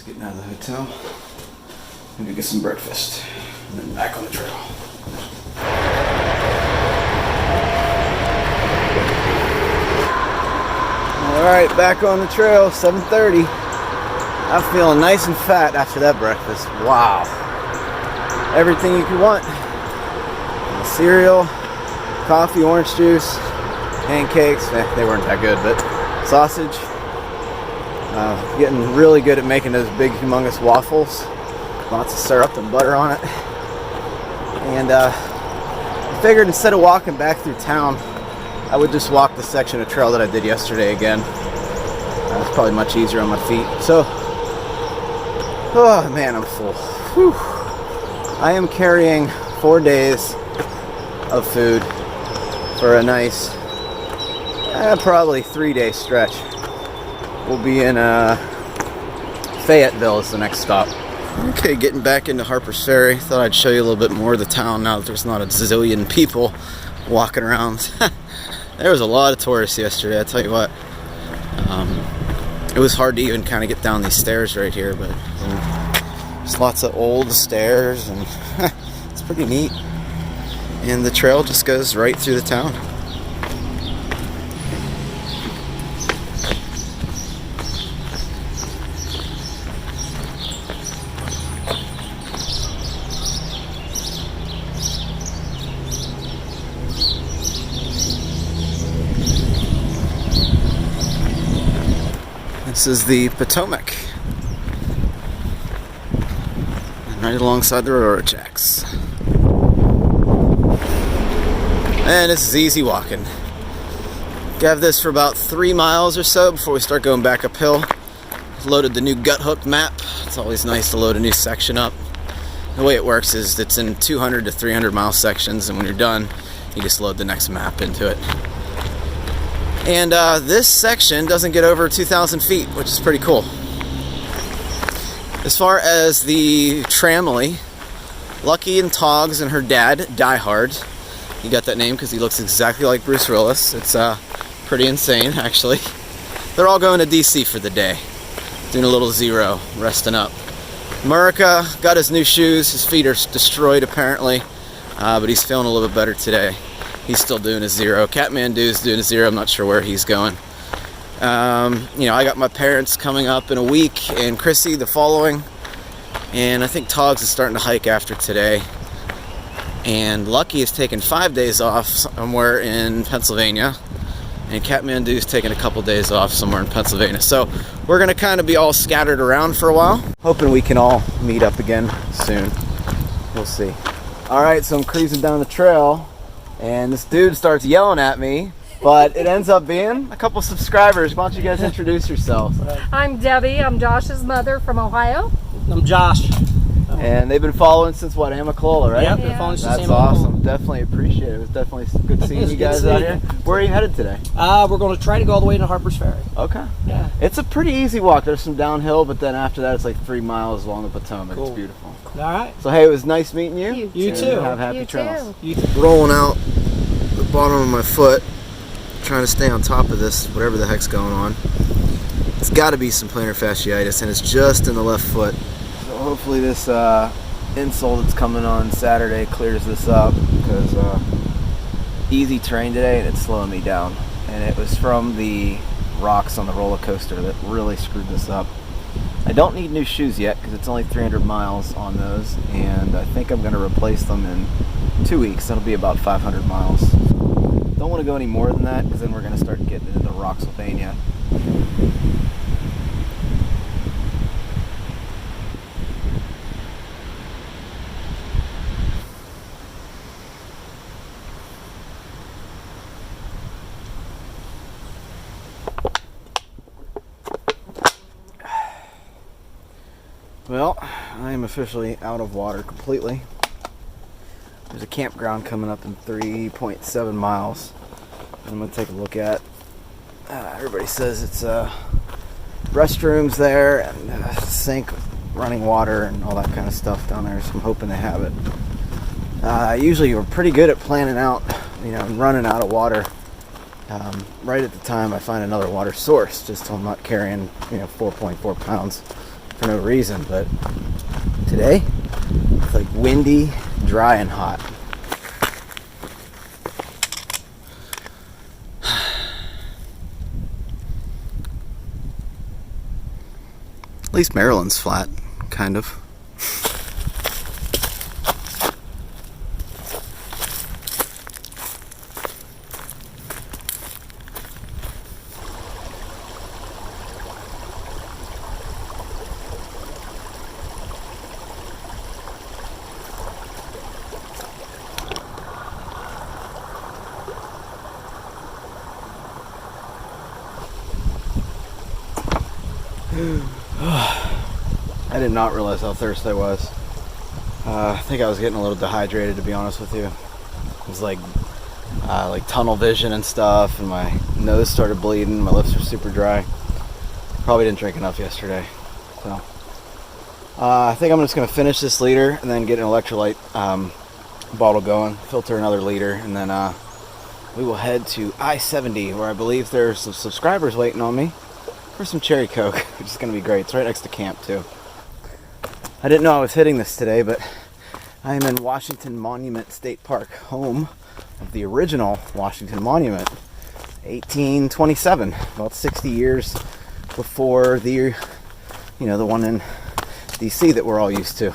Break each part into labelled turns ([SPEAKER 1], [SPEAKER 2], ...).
[SPEAKER 1] Just getting out of the hotel. I'm gonna get some breakfast and then back on the trail. Alright, back on the trail, 7:30. I'm feeling nice and fat after that breakfast. Wow. Everything you could want. Cereal, coffee, orange juice, pancakes. They weren't that good, but sausage. Getting really good at making those big, humongous waffles. Lots of syrup and butter on it. And I figured instead of walking back through town, I would just walk the section of trail that I did yesterday again. It's probably much easier on my feet. So, oh man, I'm full. Whew. I am carrying 4 days of food for a nice, probably 3-day stretch. We'll be in Fayetteville is the next stop. Okay, getting back into Harpers Ferry. Thought I'd show you a little bit more of the town now that there's not a zillion people walking around. There was a lot of tourists yesterday, I tell you what. It was hard to even kind of get down these stairs right here, but there's lots of old stairs and it's pretty neat. And the trail just goes right through the town. This is the Potomac, and right alongside the railroad tracks. And this is easy walking. Have this for about 3 miles or so before we start going back uphill. Loaded the new gut hook map. It's always nice to load a new section up. The way it works is it's in 200 to 300 mile sections, and when you're done, you just load the next map into it. And this section doesn't get over 2,000 feet, which is pretty cool. As far as the tramily, Lucky and Togs and her dad, Die Hard. You got that name because he looks exactly like Bruce Willis. It's pretty insane, actually. They're all going to DC for the day. Doing a little zero, resting up. Murica got his new shoes. His feet are destroyed, apparently. But he's feeling a little bit better today. He's still doing a zero. Catmandu's doing a zero. I'm not sure where he's going. You know, I got my parents coming up in a week, and Chrissy the following. And I think Togs is starting to hike after today. And Lucky is taking 5 days off somewhere in Pennsylvania. And Catmandu's taking a couple days off somewhere in Pennsylvania. So we're going to kind of be all scattered around for a while. Hoping we can all meet up again soon. We'll see. Alright, so I'm cruising down the trail. And this dude starts yelling at me, but it ends up being a couple subscribers. Why don't you guys introduce yourselves?
[SPEAKER 2] I'm Debbie. I'm Josh's mother from Ohio.
[SPEAKER 3] I'm Josh.
[SPEAKER 1] And they've been following since what, Amicalola, right?
[SPEAKER 3] Yep, been following since
[SPEAKER 1] That's
[SPEAKER 3] Amicalola.
[SPEAKER 1] awesome. Definitely appreciate it. It was definitely good seeing you guys out here. Where are you headed today?
[SPEAKER 3] We're going to try to go all the way to Harpers Ferry.
[SPEAKER 1] Okay.
[SPEAKER 3] Yeah.
[SPEAKER 1] It's a pretty easy walk. There's some downhill, but then after that, it's like 3 miles along the Potomac.
[SPEAKER 3] Cool.
[SPEAKER 1] It's beautiful.
[SPEAKER 3] All right.
[SPEAKER 1] So hey, it was nice meeting you.
[SPEAKER 3] You too.
[SPEAKER 1] Have happy
[SPEAKER 2] You
[SPEAKER 1] trails.
[SPEAKER 2] too.
[SPEAKER 1] Rolling out the bottom of my foot, trying to stay on top of this, whatever the heck's going on. It's got to be some plantar fasciitis, and it's just in the left foot. So hopefully this insole that's coming on Saturday clears this up, because easy terrain today and it's slowing me down. And it was from the rocks on the roller coaster that really screwed this up. I don't need new shoes yet because it's only 300 miles on those, and I think I'm going to replace them in 2 weeks. That'll be about 500 miles. Don't want to go any more than that because then we're going to start getting into Rocksylvania. Well, I am officially out of water completely. There's a campground coming up in 3.7 miles. I'm going to take a look at. Everybody says it's restrooms there and sink, running water and all that kind of stuff down there, so I'm hoping they have it. Usually we're pretty good at planning out, and running out of water right at the time I find another water source, just so I'm not carrying 4.4 pounds for no reason, but today it's like windy, dry, and hot. At least Maryland's flat, kind of. I did not realize how thirsty I was. I think I was getting a little dehydrated, to be honest with you. It was like tunnel vision and stuff, and my nose started bleeding. My lips were super dry. Probably didn't drink enough yesterday. So I think I'm just going to finish this liter and then get an electrolyte bottle going, filter another liter, and then we will head to I-70, where I believe there's some subscribers waiting on me for some cherry coke, which is going to be great. It's right next to camp too. I didn't know I was hitting this today, but I am in Washington Monument State Park, home of the original Washington Monument, 1827, about 60 years before the one in DC that we're all used to.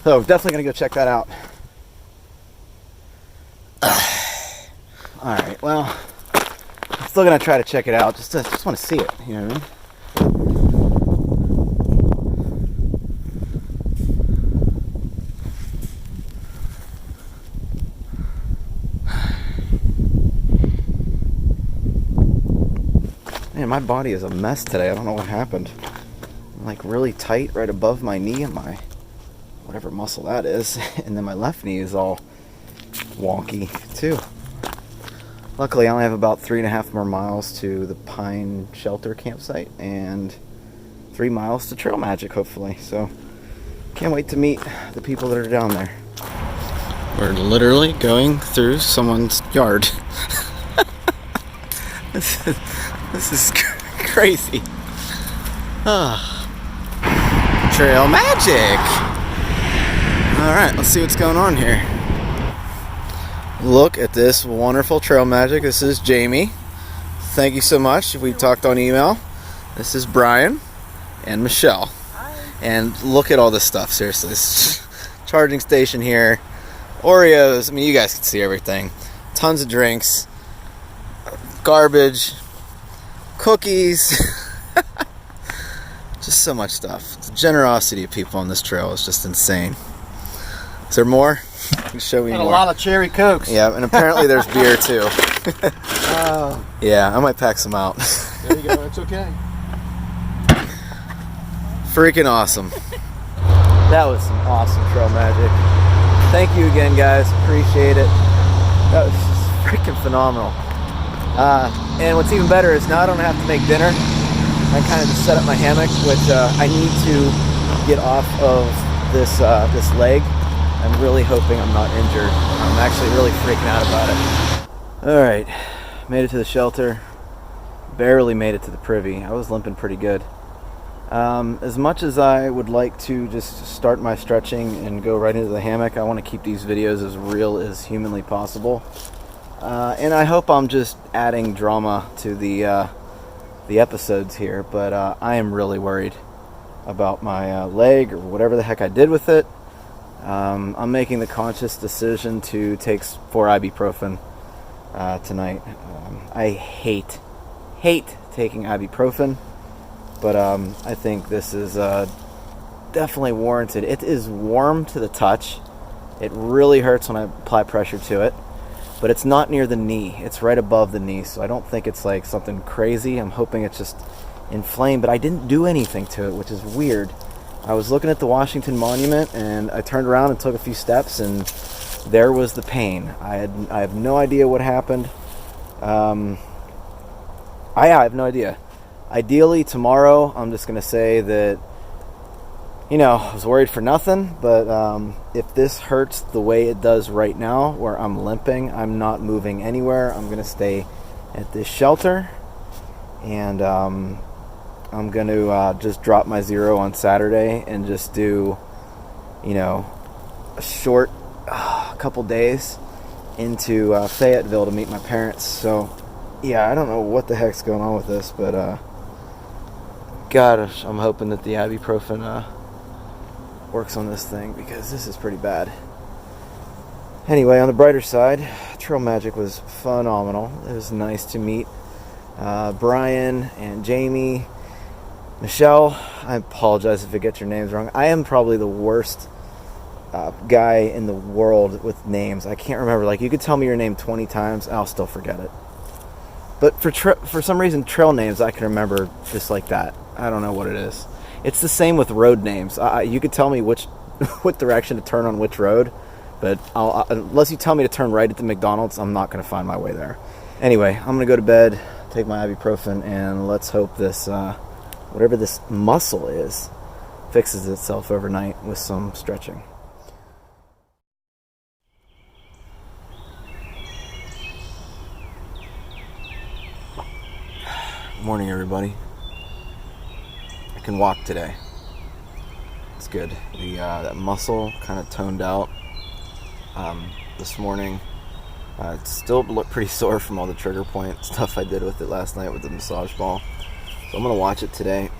[SPEAKER 1] So definitely gonna go check that out. All right, well, I'm still gonna try to check it out. Just want to see it. You know what I mean? Man, my body is a mess today. I don't know what happened. I'm like really tight right above my knee and my whatever muscle that is, and then my left knee is all wonky too. Luckily, I only have about 3.5 more miles to the Pine Shelter campsite and 3 miles to Trail Magic, hopefully. So, can't wait to meet the people that are down there. We're literally going through someone's yard. This is crazy. Trail Magic! Alright, let's see what's going on here. Look at this wonderful Trail Magic. This is Jamie. Thank you so much. We talked on email. This is Brian and Michelle. Hi. And look at all this stuff, seriously. This charging station here. Oreos. I mean, you guys can see everything. Tons of drinks. Garbage. Cookies. Just so much stuff. The generosity of people on this trail is just insane. Is there more? Show me
[SPEAKER 3] and
[SPEAKER 1] more.
[SPEAKER 3] A lot of cherry cokes.
[SPEAKER 1] Yeah, and apparently there's beer too. Yeah, I might pack some out.
[SPEAKER 3] There you go. It's okay.
[SPEAKER 1] Freaking awesome. That was some awesome Trail Magic. Thank you again, guys. Appreciate it. That was just freaking phenomenal. And what's even better is now I don't have to make dinner. I kind of just set up my hammock, which I need to get off of this leg. I'm really hoping I'm not injured. I'm actually really freaking out about it. All right, made it to the shelter. Barely made it to the privy. I was limping pretty good. As much as I would like to just start my stretching and go right into the hammock, I want to keep these videos as real as humanly possible. And I hope I'm just adding drama to the episodes here, but I am really worried about my leg or whatever the heck I did with it. I'm making the conscious decision to take 4 ibuprofen tonight. I hate taking ibuprofen, but I think this is definitely warranted. It is warm to the touch. It really hurts when I apply pressure to it, but it's not near the knee. It's right above the knee, so I don't think it's like something crazy. I'm hoping it's just inflamed, but I didn't do anything to it, which is weird. I was looking at the Washington Monument, and I turned around and took a few steps, and there was the pain. I have no idea what happened. I have no idea. Ideally, tomorrow, I'm just going to say that, I was worried for nothing, but if this hurts the way it does right now, where I'm limping, I'm not moving anywhere. I'm going to stay at this shelter, and I'm I'm going to just drop my zero on Saturday and just do, a short couple days into Fayetteville to meet my parents. So, yeah, I don't know what the heck's going on with this, but God, I'm hoping that the ibuprofen works on this thing, because this is pretty bad. Anyway, on the brighter side, Trail Magic was phenomenal. It was nice to meet Brian and Jamie, Michelle. I apologize if I get your names wrong. I am probably the worst guy in the world with names. I can't remember. Like, you could tell me your name 20 times, I'll still forget it. But for some reason, trail names I can remember just like that. I don't know what it is. It's the same with road names. You could tell me what direction to turn on which road, but unless you tell me to turn right at the McDonald's, I'm not going to find my way there. Anyway, I'm going to go to bed, take my ibuprofen, and let's hope this, whatever this muscle is, fixes itself overnight with some stretching. Morning, everybody. I can walk today. It's good. That muscle kind of toned out this morning. It still looked pretty sore from all the trigger point stuff I did with it last night with the massage ball. So I'm going to watch it today.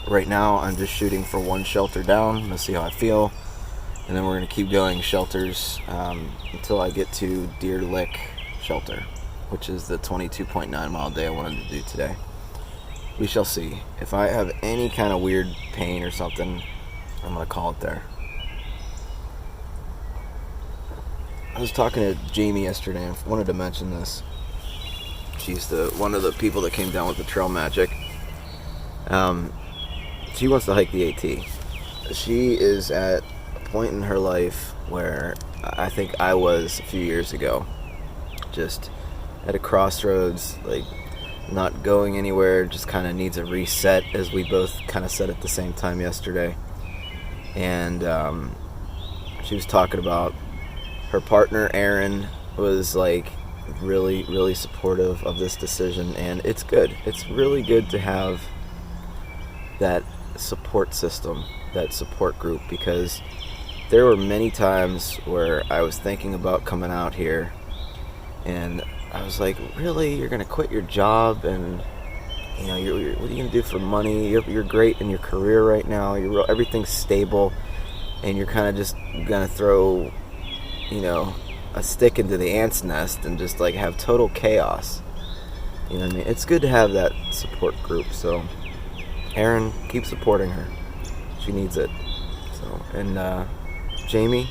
[SPEAKER 1] Right now, I'm just shooting for one shelter down. I'm going to see how I feel. And then we're going to keep going shelters until I get to Deer Lick Shelter, which is the 22.9 mile day I wanted to do today. We shall see. If I have any kind of weird pain or something, I'm going to call it there. I was talking to Jamie yesterday, and I wanted to mention this. She's one of the people that came down with the Trail Magic. She wants to hike the AT. She is at a point in her life where I think I was a few years ago. Just at a crossroads, like not going anywhere, just kind of needs a reset, as we both kind of said at the same time yesterday. And she was talking about her partner Aaron was like really, really supportive of this decision, and it's good. It's really good to have that support system, that support group, because there were many times where I was thinking about coming out here, and I was like, really, you're gonna quit your job, and what are you gonna do for money? You're great in your career right now. Everything's stable, and you're kind of just gonna throw, a stick into the ant's nest and just like have total chaos. You know what I mean? It's good to have that support group. So, Aaron, keep supporting her. She needs it. So, and Jamie,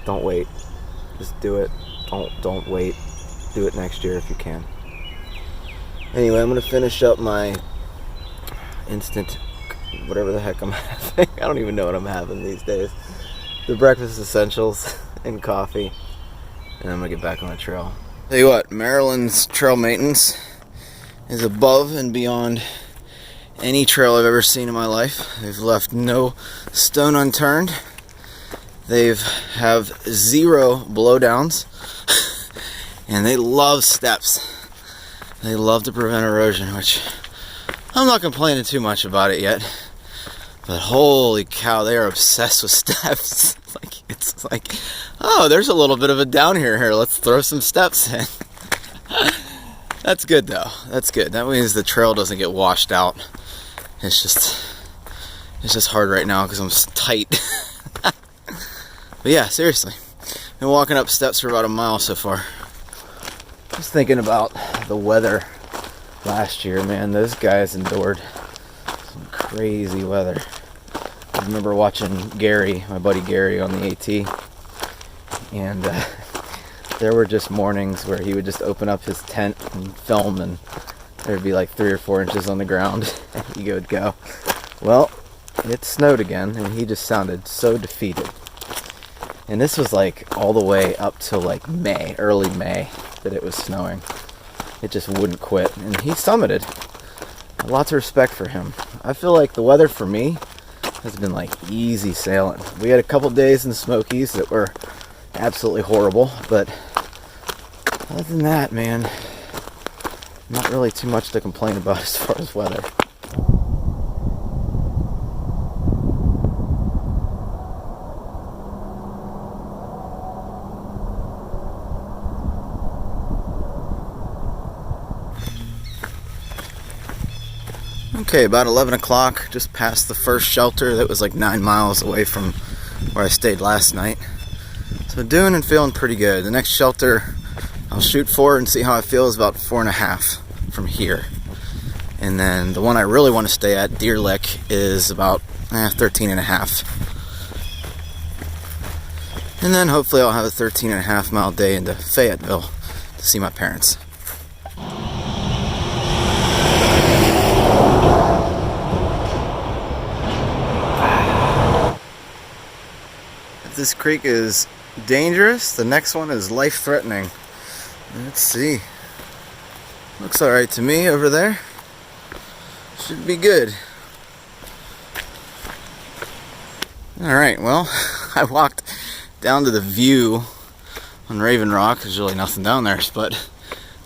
[SPEAKER 1] don't wait. Just do it. Don't wait. Do it next year if you can. Anyway, I'm gonna finish up my instant, whatever the heck I'm having. I don't even know what I'm having these days. The breakfast essentials and coffee, and I'm gonna get back on the trail. Tell you what, Maryland's trail maintenance is above and beyond any trail I've ever seen in my life. They've left no stone unturned. They've have 0 blowdowns. And they love steps. They love to prevent erosion, which I'm not complaining too much about it yet. But holy cow, they are obsessed with steps. It's like, oh, there's a little bit of a down here. Let's throw some steps in. That's good though. That's good. That means the trail doesn't get washed out. It's just hard right now because I'm tight. But yeah, seriously. Been walking up steps for about a mile so far. Just thinking about the weather last year, man. Those guys endured some crazy weather. I remember watching Gary, my buddy Gary, on the AT, and there were just mornings where he would just open up his tent and film, and there'd be like 3 or 4 inches on the ground, and he would go. Well, it snowed again, and he just sounded so defeated. And this was like all the way up to like May, early May, that it was snowing. It just wouldn't quit, and he summited. Lots of respect for him. I feel like the weather for me has been like easy sailing. We had a couple days in the Smokies that were absolutely horrible, but other than that, man, not really too much to complain about as far as weather. Okay, about 11 o'clock, just past the first shelter that was like 9 miles away from where I stayed last night. So doing and feeling pretty good. The next shelter I'll shoot for and see how I feel is about 4.5 from here. And then the one I really want to stay at, Deer Lick, is about 13.5. And then hopefully I'll have a 13.5 mile day into Fayetteville to see my parents. If this creek is dangerous, the next one is life-threatening. Let's see. Looks alright to me over there. Should be good. Alright, well, I walked down to the view on Raven Rock. There's really nothing down there, but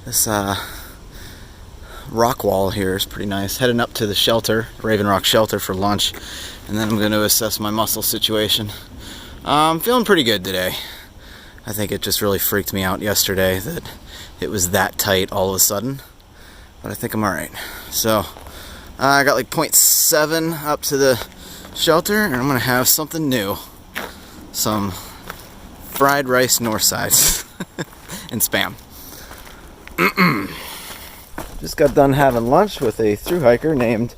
[SPEAKER 1] this rock wall here is pretty nice. Heading up to the shelter, Raven Rock shelter, for lunch, and then I'm going to assess my muscle situation. I'm feeling pretty good today. I think it just really freaked me out yesterday that it was that tight all of a sudden, but I think I'm alright. So I got like 0.7 up to the shelter, and I'm going to have something new. Some fried rice north sides and Spam. Just got done having lunch with a thru hiker named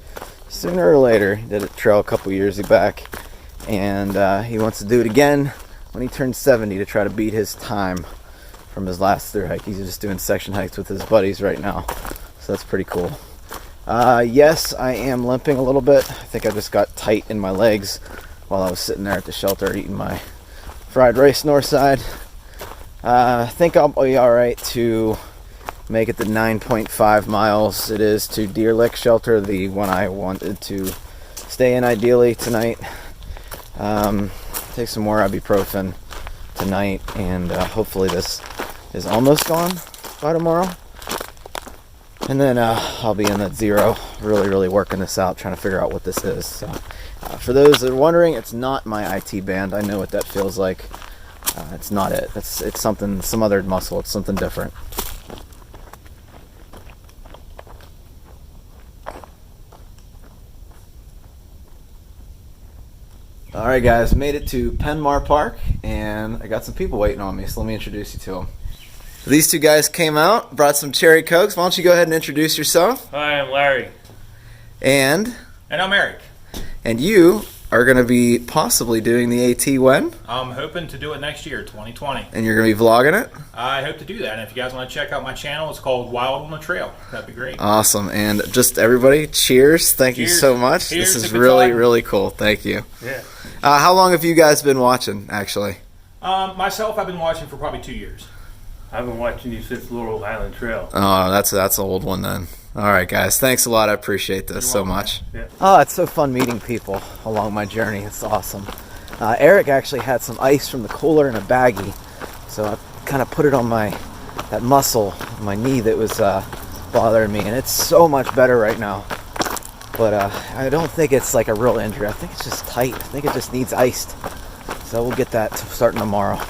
[SPEAKER 1] Sooner or Later. He did a trail a couple years back, and he wants to do it again when he turns 70 to try to beat his time from his last thru hike. He's just doing section hikes with his buddies right now, so that's pretty cool. Yes, I am limping a little bit. I think I just got tight in my legs while I was sitting there at the shelter eating my fried rice north side. I think I'll be alright to make it the 9.5 miles it is to Deer Lick shelter, the one I wanted to stay in ideally tonight. Take some more ibuprofen tonight, and hopefully this is almost gone by tomorrow. And then I'll be in at 0, really working this out, trying to figure out what this is. So, for those that are wondering, it's not my IT band. I know what that feels like. It's not it. It's something, some other muscle. It's something different. Alright guys, made it to Penmar Park, and I got some people waiting on me, so let me introduce you to them. These two guys came out, brought some cherry cokes. Why don't you go ahead and introduce yourself?
[SPEAKER 4] Hi, I'm Larry.
[SPEAKER 1] And
[SPEAKER 4] I'm Eric.
[SPEAKER 1] And you are going to be possibly doing the AT when?
[SPEAKER 4] I'm hoping to do it next year, 2020.
[SPEAKER 1] And you're going to be vlogging it?
[SPEAKER 4] I hope to do that. And if you guys want to check out my channel, it's called Wild on the Trail. That'd be great.
[SPEAKER 1] Awesome. And just everybody, cheers. Thank you so much.
[SPEAKER 4] Cheers.
[SPEAKER 1] This is really cool. Thank you.
[SPEAKER 4] Yeah.
[SPEAKER 1] How long have you guys been watching, actually?
[SPEAKER 4] Myself, I've been watching for probably 2 years.
[SPEAKER 5] I've been watching you since Laurel Island Trail.
[SPEAKER 1] Oh, that's an old one then. All right, guys. Thanks a lot. I appreciate this so much.
[SPEAKER 5] Yeah.
[SPEAKER 1] Oh, it's so fun meeting people along my journey. It's awesome. Eric actually had some ice from the cooler in a baggie, so I kind of put it on that muscle, my knee that was bothering me, and it's so much better right now. But I don't think it's like a real injury. I think it's just tight. I think it just needs iced. So we'll get that starting tomorrow.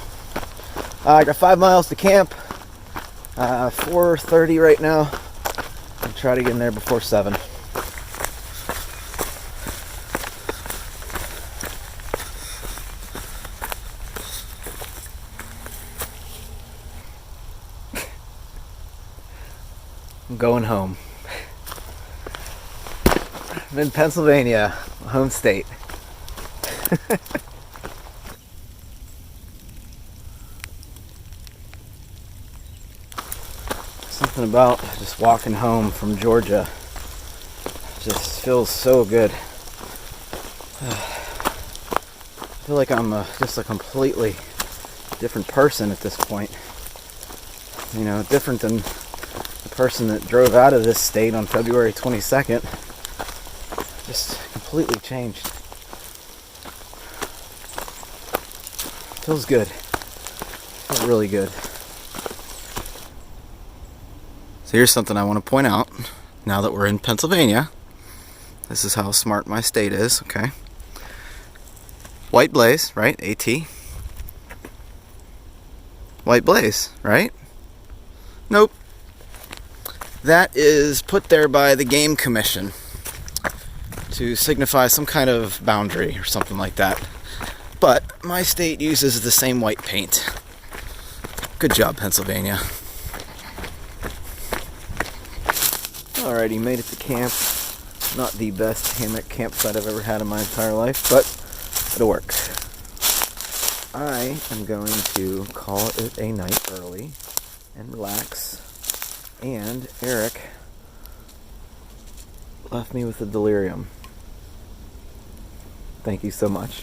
[SPEAKER 1] I got 5 miles to camp. 4:30 right now. I'll try to get in there before 7. I'm going home. I'm in Pennsylvania, home state. Something about just walking home from Georgia just feels so good. I feel like I'm just a completely different person at this point. You know, different than the person that drove out of this state on February 22nd. Just completely changed. Feels good. Feels really good. So here's something I want to point out now that we're in Pennsylvania. This is how smart my state is, okay? White Blaze, right? AT. White Blaze, right? Nope. That is put there by the Game Commission. to signify some kind of boundary or something like that. But my state uses the same white paint. Good job, Pennsylvania. Alrighty, made it to camp. Not the best hammock campsite I've ever had in my entire life, but it'll work. I am going to call it a night early and relax. And Eric left me with a delirium. Thank you so much.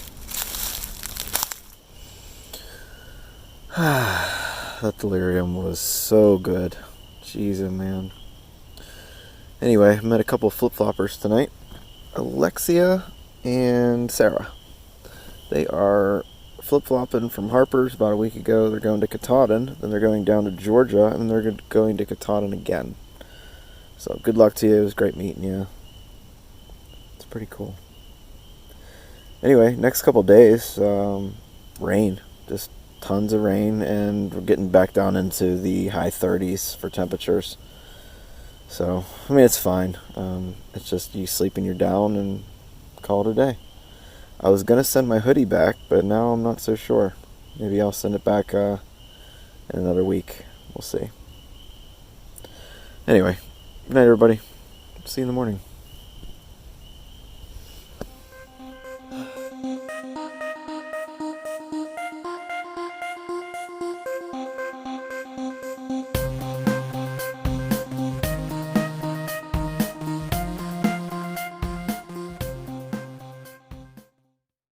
[SPEAKER 1] That delirium was so good. Jeez, oh man. Anyway, I met a couple of flip-floppers tonight. Alexia and Sarah. They are flip-flopping from Harpers about a week ago. They're going to Katahdin, then they're going down to Georgia, and they're going to Katahdin again. So good luck to you. It was great meeting you. It's pretty cool. Anyway, next couple days, rain. Just tons of rain, and we're getting back down into the high 30s for temperatures. So, I mean, it's fine. It's just you sleeping your down and call it a day. I was going to send my hoodie back, but now I'm not so sure. Maybe I'll send it back in another week. We'll see. Anyway, good night, everybody. See you in the morning.